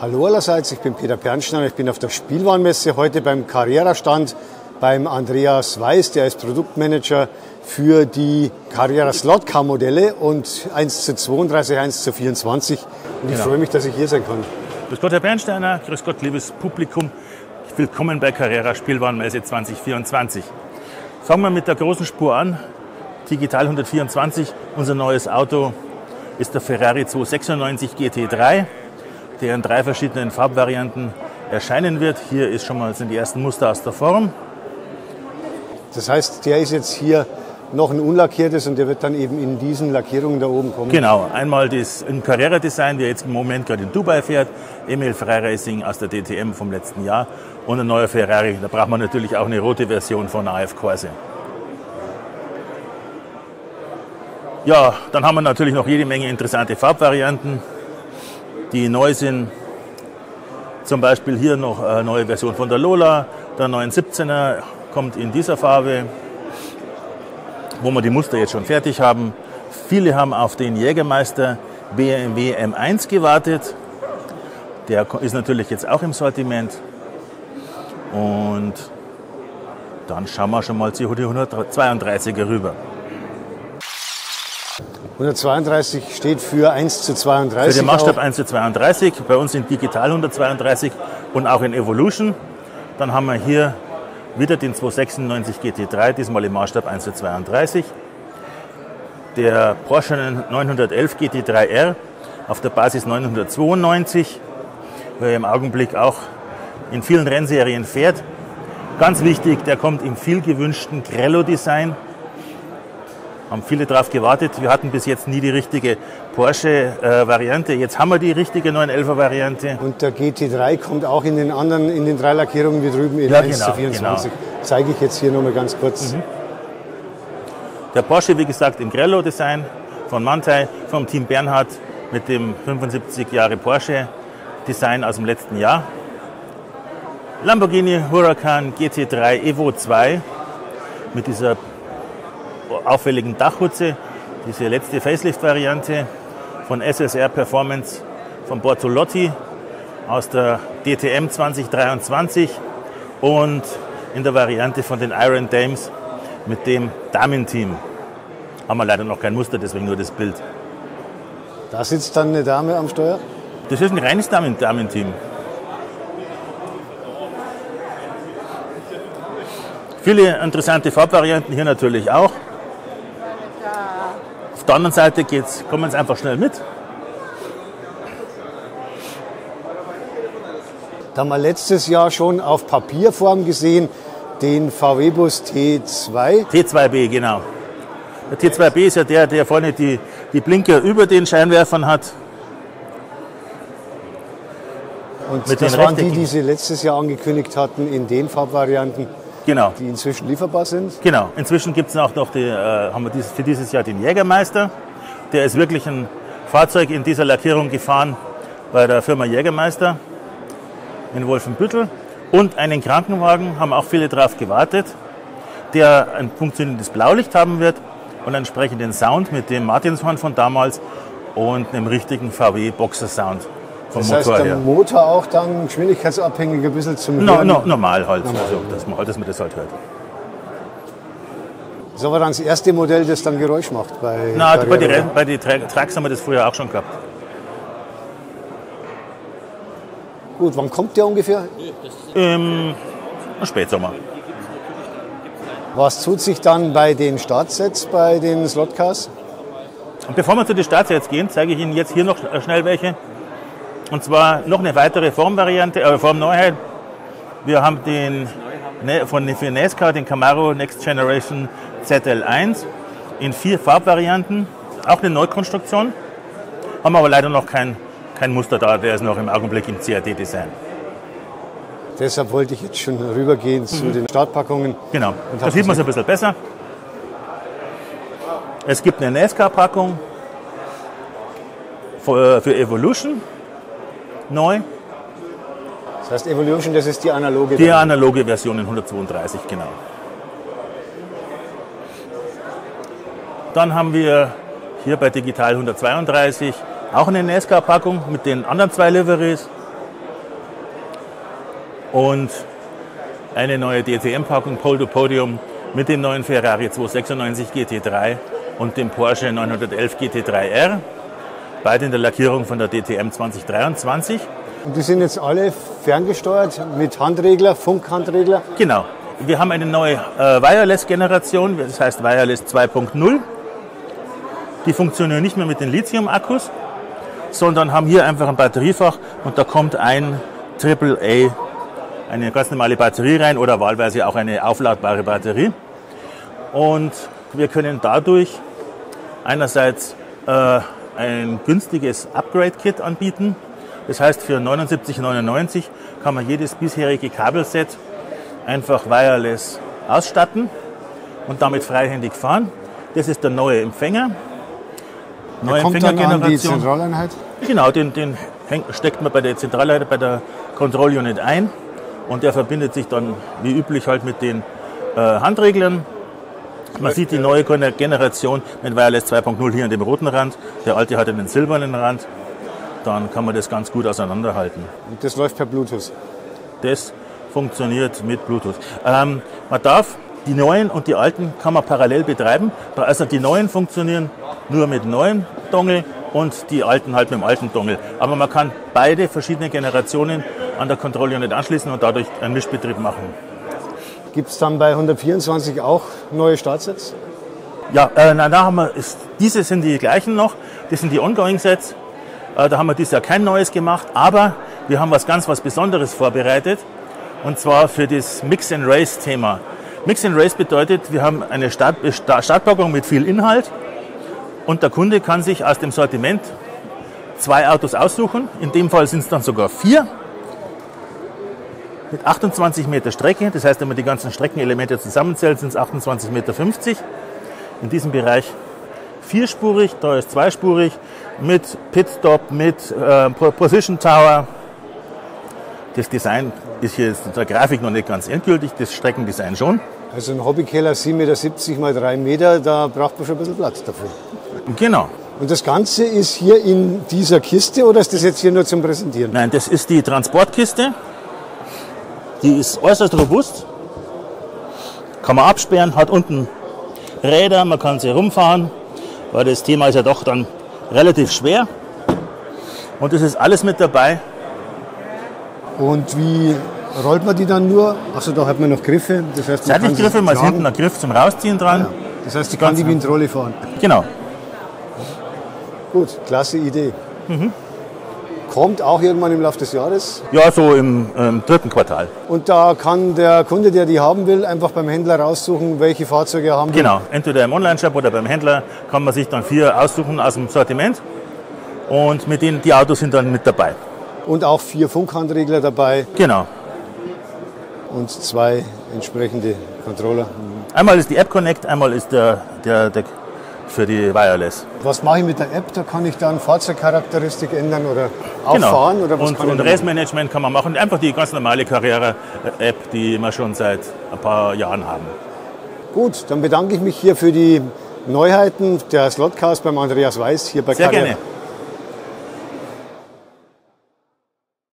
Hallo allerseits, ich bin Peter Pernsteiner, ich bin auf der Spielwarenmesse heute beim Carrera-Stand beim Andreas Weiß, der ist Produktmanager für die Carrera Slot Car Modelle und 1:32, 1:24. Und ich freue mich, dass ich hier sein kann. Grüß Gott, Herr Pernsteiner, grüß Gott, liebes Publikum. Willkommen bei Carrera Spielwarenmesse 2024. Fangen wir mit der großen Spur an. Digital 124, unser neues Auto ist der Ferrari 296 GT3, der in 3 verschiedenen Farbvarianten erscheinen wird. Hier sind die ersten Muster aus der Form. Das heißt, der ist jetzt hier noch ein unlackiertes und der wird dann eben in diesen Lackierungen da oben kommen? Genau, einmal das im Carrera-Design, der jetzt im Moment gerade in Dubai fährt, Emil Freiracing aus der DTM vom letzten Jahr und ein neuer Ferrari. Da braucht man natürlich auch eine rote Version von AF Corse. Ja, dann haben wir natürlich noch jede Menge interessante Farbvarianten, die neu sind. Zum Beispiel hier noch eine neue Version von der Lola, der 917er kommt in dieser Farbe, wo wir die Muster jetzt schon fertig haben. Viele haben auf den Jägermeister BMW M1 gewartet. Der ist natürlich jetzt auch im Sortiment. Und dann schauen wir schon mal zu die 132er rüber. 132 steht für 1:32. Für den Maßstab 1:32, bei uns in Digital 132 und auch in Evolution. Dann haben wir hier wieder den 296 GT3, diesmal im Maßstab 1:32. Der Porsche 911 GT3R auf der Basis 992, der im Augenblick auch in vielen Rennserien fährt. Ganz wichtig, der kommt im viel gewünschten Grello-Design. Haben viele darauf gewartet. Wir hatten bis jetzt nie die richtige Porsche-Variante. Jetzt haben wir die richtige 911er-Variante. Und der GT3 kommt auch in den 3 Lackierungen wie drüben in 1:24. Genau. Zeige ich jetzt hier nochmal ganz kurz. Der Porsche, wie gesagt, im Grello-Design von Manthey, vom Team Bernhard mit dem 75 Jahre Porsche-Design aus dem letzten Jahr. Lamborghini Huracan GT3 Evo 2 mit dieser auffälligen Dachhutze, diese letzte Facelift-Variante von SSR Performance von Bortolotti aus der DTM 2023 und in der Variante von den Iron Dames mit dem Damenteam. Haben wir leider noch kein Muster, deswegen nur das Bild. Da sitzt dann eine Dame am Steuer? Das ist ein reines Damenteam. Viele interessante Farbvarianten hier natürlich auch. Auf der anderen Seite kommen wir jetzt einfach schnell mit. Da haben wir letztes Jahr schon auf Papierform gesehen, den VW-Bus T2. T2B, genau. Der T2B ist ja der vorne die Blinker über den Scheinwerfern hat. Und mit das waren die sie letztes Jahr angekündigt hatten in den Farbvarianten. Genau. Die inzwischen lieferbar sind? Genau. Inzwischen gibt es auch noch haben wir für dieses Jahr den Jägermeister. Der ist wirklich ein Fahrzeug in dieser Lackierung gefahren bei der Firma Jägermeister in Wolfenbüttel. Und einen Krankenwagen, haben auch viele drauf gewartet, der ein funktionierendes Blaulicht haben wird und einen entsprechenden Sound mit dem Martinshorn von damals und einem richtigen VW Boxer Sound. Das heißt, der Motor auch dann geschwindigkeitsabhängig ein bisschen zum Hören? Normal halt, dass man das halt hört. Das ist aber dann das erste Modell, das dann Geräusch macht? Bei den Trucks haben wir das früher auch schon gehabt. Gut, wann kommt der ungefähr? Im Spätsommer. Was tut sich dann bei den Startsets, bei den Slotcars? Und bevor wir zu den Startsets gehen, zeige ich Ihnen jetzt hier noch schnell welche. Und zwar noch eine weitere Formneuheit. Wir haben für NASCAR den Camaro Next Generation ZL1 in 4 Farbvarianten. Auch eine Neukonstruktion. Haben aber leider noch kein Muster da, der ist noch im Augenblick im CAD-Design. Deshalb wollte ich jetzt schon rübergehen zu den Startpackungen. Genau, da sieht man es ein bisschen besser. Es gibt eine NASCAR-Packung für Evolution, neu. Das heißt Evolution, das ist die analoge? Die analoge Version in 132, genau. Dann haben wir hier bei Digital 132 auch eine NASCAR-Packung mit den anderen 2 Liveries. und eine neue DTM-Packung Pole to Podium mit dem neuen Ferrari 296 GT3 und dem Porsche 911 GT3R. Beide in der Lackierung von der DTM 2023. Und die sind jetzt alle ferngesteuert mit Handregler, Funkhandregler? Genau. Wir haben eine neue Wireless-Generation, das heißt Wireless 2.0. Die funktionieren nicht mehr mit den Lithium-Akkus, sondern haben hier einfach ein Batteriefach und da kommt ein AAA, eine ganz normale Batterie rein oder wahlweise auch eine aufladbare Batterie. Und wir können dadurch einerseits ein günstiges Upgrade-Kit anbieten. Das heißt, für 79,99 € kann man jedes bisherige Kabelset einfach wireless ausstatten und damit freihändig fahren. Das ist der neue Empfänger. Neue Empfängergeneration. Kommt dann an die Zentraleinheit? Genau, den steckt man bei der Zentraleinheit, bei der Control Unit ein und der verbindet sich dann wie üblich halt mit den Handreglern. Man sieht die neue Generation mit Wireless 2.0 hier an dem roten Rand. Der alte hat einen silbernen Rand. Dann kann man das ganz gut auseinanderhalten. Und das läuft per Bluetooth? Das funktioniert mit Bluetooth. Man darf die neuen und die alten kann man parallel betreiben. Also die neuen funktionieren nur mit neuen Dongle und die alten halt mit dem alten Dongle. Aber man kann beide verschiedene Generationen an der Control Unit anschließen und dadurch einen Mischbetrieb machen. Gibt es dann bei 124 auch neue Startsets? Ja, da haben wir, diese sind die gleichen noch. Das sind die Ongoing-Sets. Da haben wir dieses Jahr kein neues gemacht, aber wir haben was Besonderes vorbereitet. Und zwar für das Mix-and-Race-Thema. Mix-and-Race bedeutet, wir haben eine Startpackung mit viel Inhalt und der Kunde kann sich aus dem Sortiment 2 Autos aussuchen. In dem Fall sind es dann sogar 4 mit 28 Meter Strecke. Das heißt, wenn man die ganzen Streckenelemente zusammenzählt, sind es 28,50 Meter. In diesem Bereich 4-spurig, da ist 2-spurig, mit Pitstop, mit Position Tower. Das Design ist hier in der Grafik noch nicht ganz endgültig, das Streckendesign schon. Also ein Hobbykeller 7,70 Meter mal 3 Meter, da braucht man schon ein bisschen Platz dafür. Genau. Und das Ganze ist hier in dieser Kiste oder ist das jetzt hier nur zum Präsentieren? Nein, das ist die Transportkiste. Die ist äußerst robust. Kann man absperren, hat unten Räder, man kann sie rumfahren, weil das Thema ist ja doch dann relativ schwer. Und das ist alles mit dabei. Und wie rollt man die dann nur? Achso, da hat man noch Griffe. Das heißt, man seitlich Griffe, man ist hinten ein Griff zum Rausziehen dran. Ja. Das heißt, ich kann die wie eine Trolley fahren. Genau. Gut, klasse Idee. Kommt auch irgendwann im Laufe des Jahres? Ja, so im 3. Quartal. Und da kann der Kunde, der die haben will, einfach beim Händler raussuchen, welche Fahrzeuge er haben will? Genau, entweder im Onlineshop oder beim Händler kann man sich dann 4 aussuchen aus dem Sortiment und mit denen die Autos sind dann mit dabei. Und auch 4 Funkhandregler dabei? Genau. Und 2 entsprechende Controller? Einmal ist die App Connect, einmal ist der für die Wireless. Was mache ich mit der App? Da kann ich dann Fahrzeugcharakteristik ändern oder auch genau. fahren? Oder was und Race-Management kann man machen. Einfach die ganz normale Carrera-App, die wir schon seit ein paar Jahren haben. Gut, dann bedanke ich mich hier für die Neuheiten der Slotcast beim Andreas Weiß hier bei Sehr Carrera. gerne.